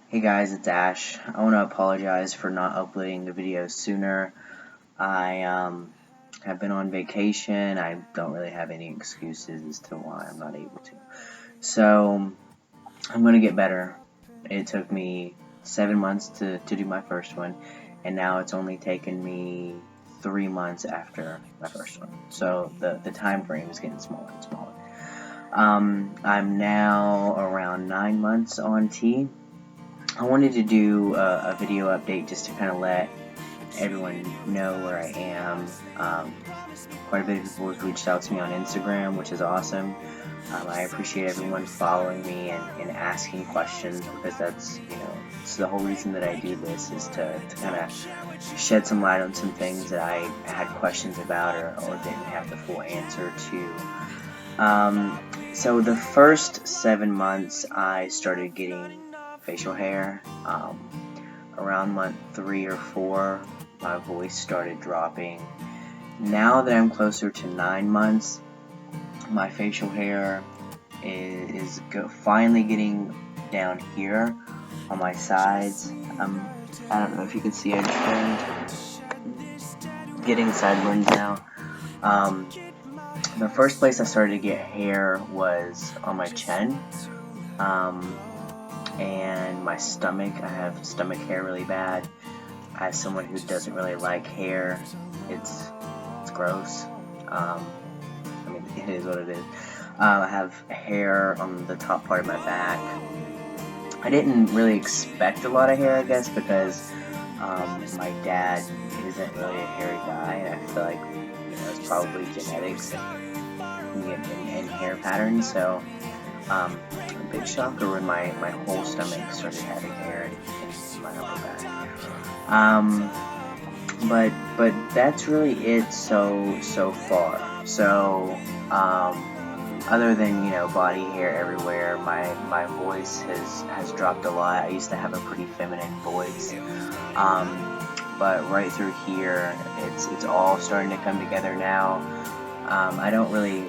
Hey guys, it's Ash. I want to apologize for not uploading the video sooner. I have been on vacation. I don't really have any excuses as to why I'm not able to. So I'm going to get better. It took me 7 months to do my first one, and now it's only taken me 3 months after my first one. So the time frame is getting smaller and smaller. I'm now around 9 months on T. I wanted to do a video update just to kind of let everyone know where I am. Quite a bit of people have reached out to me on Instagram, which is awesome. I appreciate everyone following me and asking questions, because that's, it's the whole reason that I do this, is to kind of shed some light on some things that I had questions about or didn't have the full answer to. So the first 7 months I started getting facial hair. Around month 3 or 4, my voice started dropping. Now that I'm closer to 9 months, my facial hair is finally getting down here on my sides. I don't know if you can see, I just turned getting sideburns now. The first place I started to get hair was on my chin. And my stomach. I have stomach hair really bad. As someone who doesn't really like hair, it's gross. It is what it is. I have hair on the top part of my back. I didn't really expect a lot of hair, I guess, because my dad isn't really a hairy guy, and I feel like it's probably genetics and hair patterns. So a big shocker when my whole stomach started having hair in my upper back. But that's really it so far. So other than body hair everywhere, my voice has dropped a lot. I used to have a pretty feminine voice, but right through here it's all starting to come together now. I don't really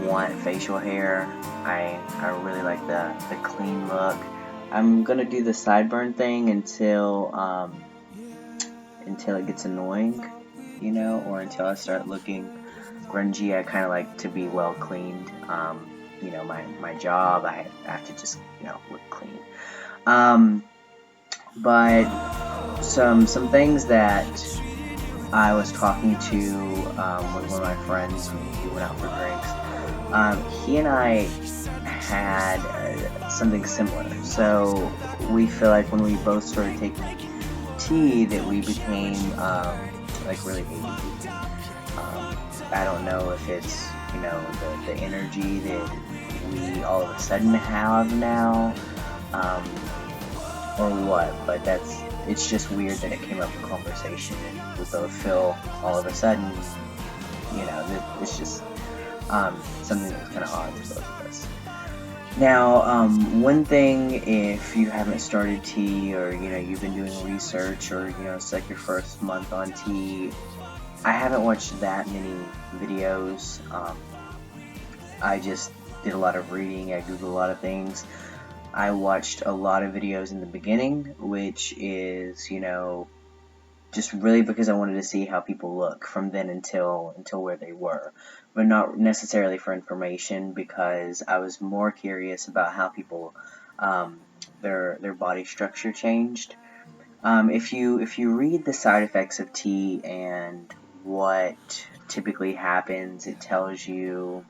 want facial hair. I really like the clean look. I'm gonna do the sideburn thing until it gets annoying, or until I start looking grungy. I kind of like to be well cleaned. My job, I have to just look clean. But some things that I was talking to with one of my friends. We went out for drinks. He and I had something similar. So we feel like when we both started taking tea that we became really ADD. I don't know if it's the energy that we all of a sudden have now, or what, but it's just weird that it came up in conversation and we both feel all of a sudden that it's just something that's kind of odd to both of us. Now, one thing, if you haven't started tea, or you've been doing research, or it's like your first month on tea, I haven't watched that many videos. I just did a lot of reading. I googled a lot of things. I watched a lot of videos in the beginning, which is just really because I wanted to see how people look from then until where they were, but not necessarily for information, because I was more curious about how people their body structure changed. If you read the side effects of tea and what typically happens, it tells you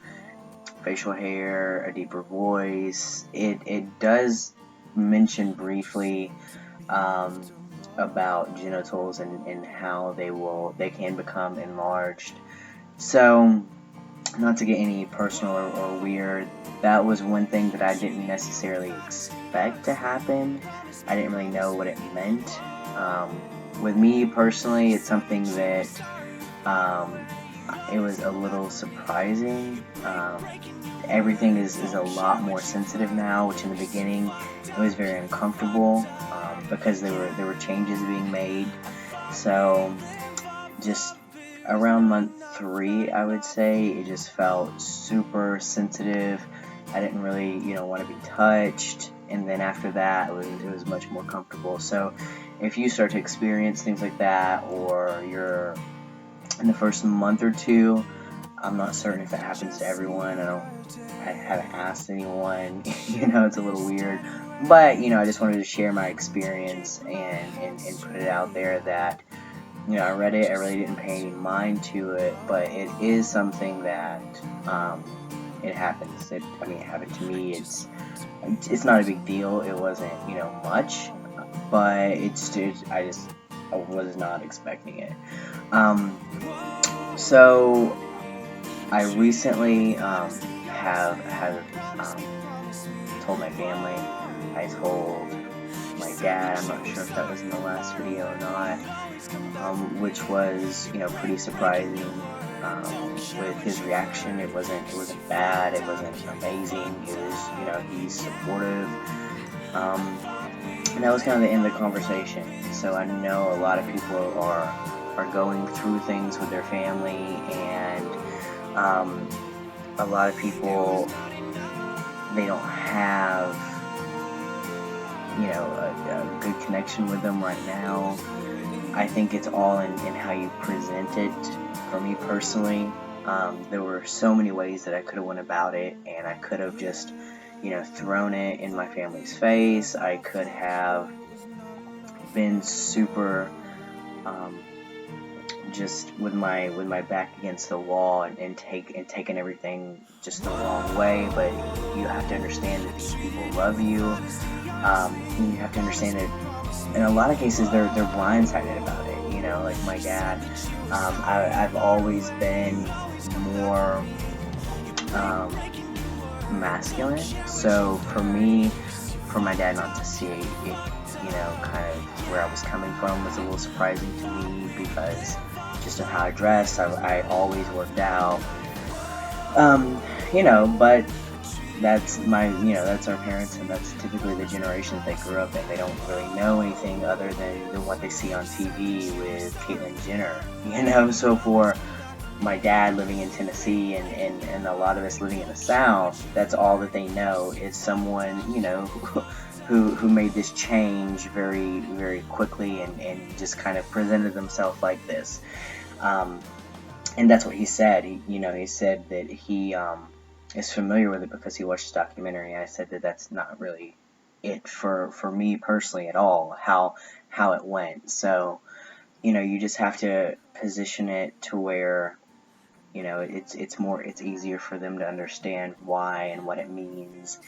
facial hair, a deeper voice. It does mention briefly about genitals and how they can become enlarged. So, not to get any personal or weird, that was one thing that I didn't necessarily expect to happen. I didn't really know what it meant. With me personally, it's something that it was a little surprising. Everything is a lot more sensitive now, which in the beginning it was very uncomfortable, because there were changes being made. So just around month 3, I would say, it just felt super sensitive. I didn't really want to be touched, and then after that it was much more comfortable. So if you start to experience things like that, or you're in the first month or two, I'm not certain if it happens to everyone. I haven't asked anyone. It's a little weird, but I just wanted to share my experience and put it out there that I read it. I really didn't pay any mind to it, but it is something that it happens. It happened to me. It's not a big deal. It wasn't much, but I was not expecting it. So I recently have told my family. I told my dad. I'm not sure if that was in the last video or not, which was pretty surprising with his reaction. It wasn't bad. It wasn't amazing. It was he's supportive. And that was kind of the end of the conversation. So I know a lot of people are going through things with their family, and a lot of people, they don't have a good connection with them right now. I think it's all in how you present it. For me personally, there were so many ways that I could have went about it, and I could have just thrown it in my family's face. I could have been super just with my back against the wall and taken everything just the wrong way. But you have to understand that these people love you. You have to understand that in a lot of cases they're blindsided about it. Like my dad, I've always been more masculine, so for my dad not to see it, kind of where I was coming from was a little surprising to me, because just of how I dressed, I always worked out, but that's that's our parents, and that's typically the generation that they grew up in. They don't really know anything other than what they see on TV with Caitlyn Jenner, so for my dad living in Tennessee and a lot of us living in the South, that's all that they know is someone, who made this change very, very quickly and just kind of presented themselves like this. And that's what he said. He said that he is familiar with it because he watched the documentary. And I said that that's not really it for me personally at all, how it went. So, you just have to position it to where it's easier for them to understand why and what it means,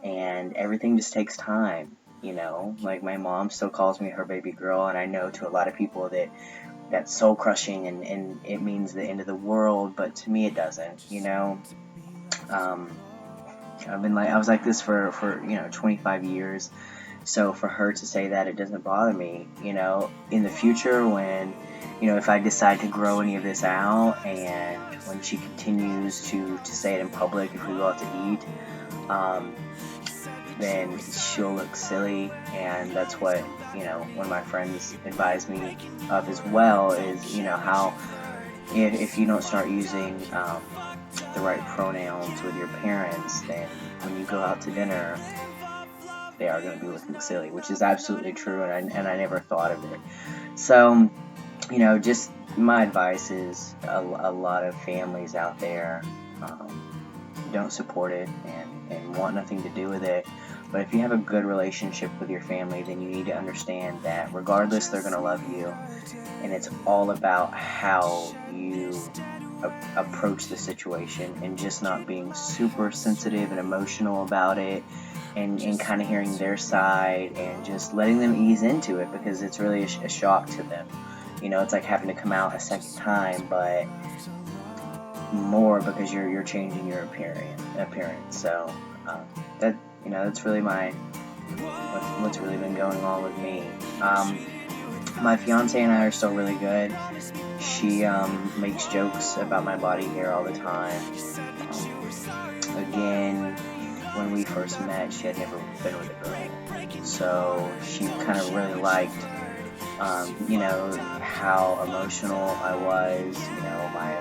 and everything just takes time. Like my mom still calls me her baby girl, and I know to a lot of people that's soul crushing and it means the end of the world, but to me it doesn't. I was like this for 25 years, so for her to say that, it doesn't bother me. In the future, when if I decide to grow any of this out, and when she continues to say it in public, if we go out to eat, then she'll look silly. And that's what one of my friends advised me of as well, is how if you don't start using the right pronouns with your parents, then when you go out to dinner, they are going to be looking silly, which is absolutely true, and I never thought of it. So just my advice is a lot of families out there don't support it and want nothing to do with it. But if you have a good relationship with your family, then you need to understand that regardless, they're going to love you, and it's all about how you approach the situation, and just not being super sensitive and emotional about it, and kind of hearing their side and just letting them ease into it, because it's really a shock to them. It's like having to come out a second time, but more because you're changing your appearance. So that's really what's really been going on with me. My fiance and I are still really good. She makes jokes about my body hair all the time. Again, when we first met, she had never been with a girl, so she kind of really liked how emotional I was,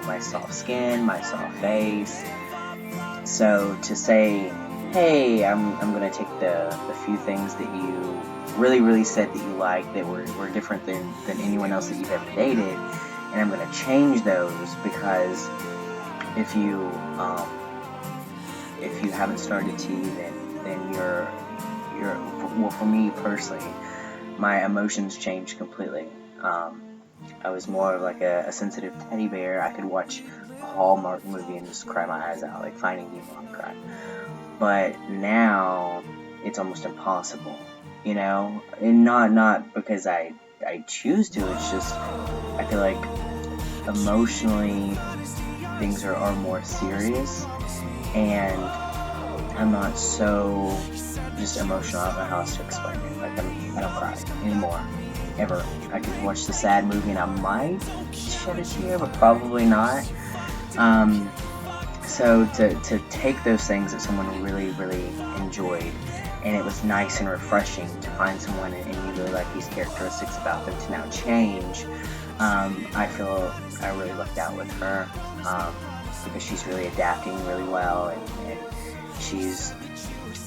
my soft skin, my soft face. So to say hey, I'm gonna take the few things that you really said that you liked that were different than anyone else that you've ever dated, and I'm gonna change those because if you haven't started tea, then you're well, for me personally, my emotions changed completely. I was more of like a sensitive teddy bear. I could watch a Hallmark movie and just cry my eyes out, like Finding Nemo and cry. But now it's almost impossible, you know, and not because I choose to. It's just I feel like emotionally things are more serious, and I'm not so just emotional. I don't know how else to explain it. Like I don't cry anymore, ever. I could watch the sad movie and I might shed a tear, but probably not. So to take those things that someone really enjoyed, and it was nice and refreshing to find someone and you really like these characteristics about them, to now change. I feel I really lucked out with her, because she's really adapting really well, and she's.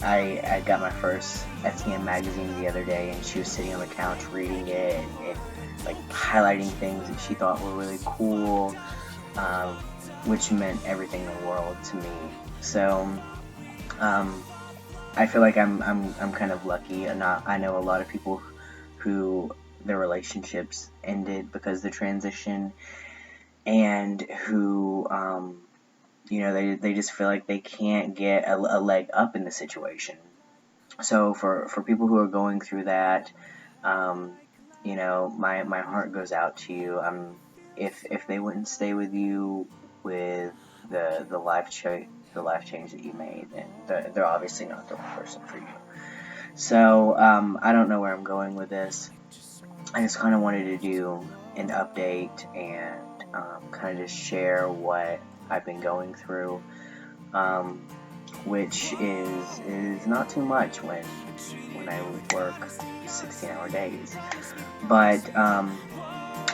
I got my first FTM magazine the other day, and she was sitting on the couch reading it and like highlighting things that she thought were really cool, which meant everything in the world to me. So I feel like I'm kind of lucky. I know a lot of people who their relationships ended because of the transition, and who you know, they just feel like they can't get a leg up in the situation. So for people who are going through that, you know, my heart goes out to you. If they wouldn't stay with you with the life change that you made, then they're obviously not the right person for you. So I don't know where I'm going with this. I just kind of wanted to do an update and kind of just share what I've been going through, which is not too much when I work 16-hour days. But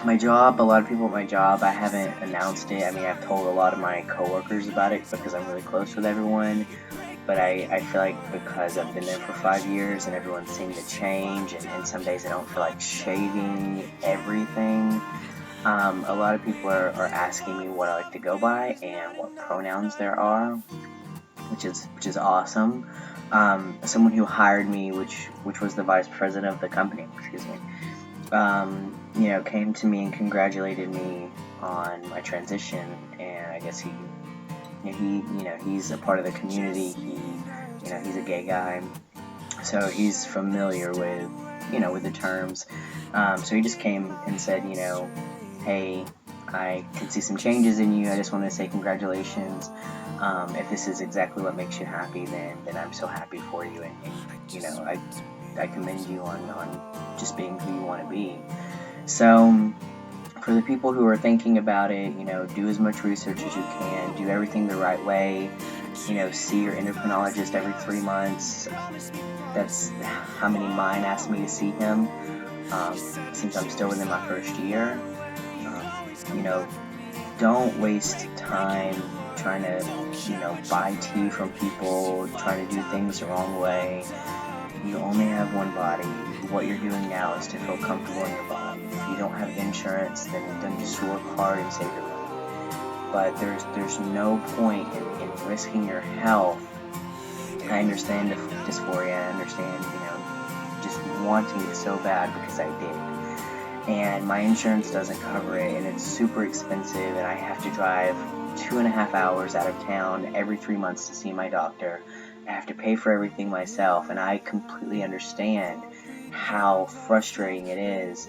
my job, a lot of people at my job, I haven't announced it. I mean, I've told a lot of my coworkers about it because I'm really close with everyone. But I feel like because I've been there for 5 years and everyone's seen the change, and some days I don't feel like shaving everything. A lot of people are asking me what I like to go by and what pronouns there are, which is awesome. Someone who hired me, which was the vice president of the company, you know, came to me and congratulated me on my transition, and I guess he's a part of the community. He's a gay guy, so he's familiar with the terms. So he just came and said, hey, I can see some changes in you. I just want to say congratulations. If this is exactly what makes you happy, then I'm so happy for you, and I commend you on just being who you want to be. So for the people who are thinking about it, do as much research as you can, do everything the right way, see your endocrinologist every 3 months. That's how many mine asked me to see him, since I'm still within my first year. Don't waste time trying to, buy tea from people, trying to do things the wrong way. You only have one body. What you're doing now is to feel comfortable in your body. If you don't have insurance, then just work hard and save your money. But there's no point in risking your health. I understand the dysphoria. I understand, just wanting it so bad because I did. And my insurance doesn't cover it, and it's super expensive, and I have to drive 2.5 hours out of town every 3 months to see my doctor. I have to pay for everything myself, and I completely understand how frustrating it is,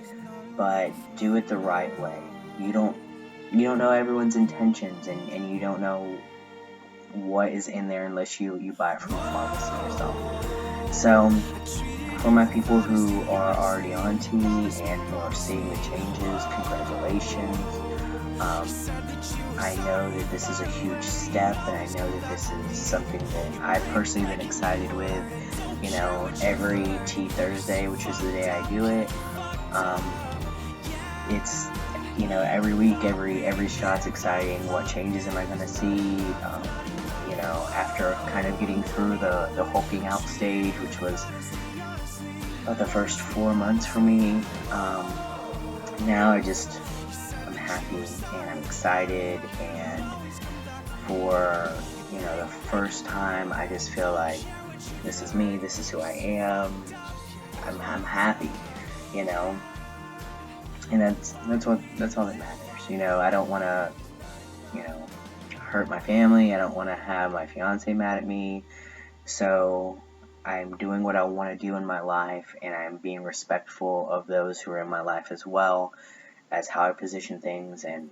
but do it the right way. You don't know everyone's intentions, and you don't know what is in there unless you buy it from a pharmacy yourself. So for my people who are already on tea and who are seeing the changes, congratulations. I know that this is a huge step, and I know that this is something that I've personally been excited with. Every Tea Thursday, which is the day I do it, it's every week, every shot's exciting. What changes am I going to see? know, after kind of getting through the hulking out stage, which was about the first 4 months for me, now I'm happy and I'm excited, and for, you know, the first time I just feel like this is me, this is who I am, I'm happy, you know, and that's all that matters. You know, I don't want to, you know, hurt my family. I don't want to have my fiance mad at me. So I'm doing what I want to do in my life, and I'm being respectful of those who are in my life as well, as how I position things, and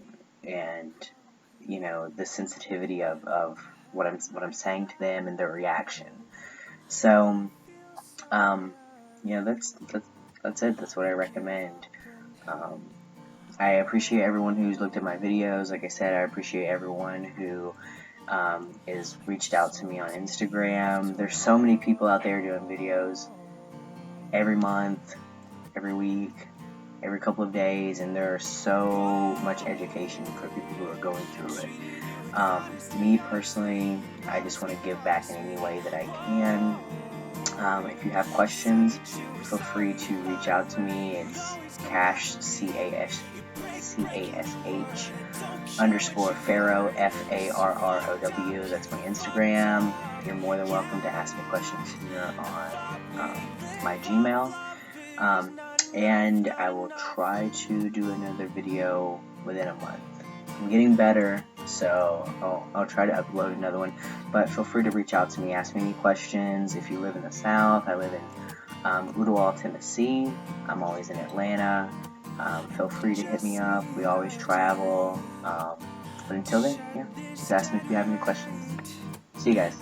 you know, the sensitivity of what I'm saying to them and their reaction. So you know, that's it. That's what I recommend. I appreciate everyone who's looked at my videos. Like I said, I appreciate everyone who is reached out to me on Instagram. There's so many people out there doing videos every month, every week, every couple of days, and there's so much education for people who are going through it. Me personally, I just want to give back in any way that I can. If you have questions, feel free to reach out to me. It's cash, CASH _ Farrow, FARROW. That's my Instagram. You're more than welcome to ask me questions here on my Gmail. And I will try to do another video within a month. I'm getting better, so I'll try to upload another one. But feel free to reach out to me, ask me any questions. If you live in the South, I live in Ooltewah, Tennessee. I'm always in Atlanta. Feel free to hit me up. We always travel. But until then, yeah, just ask me if you have any questions. See you guys.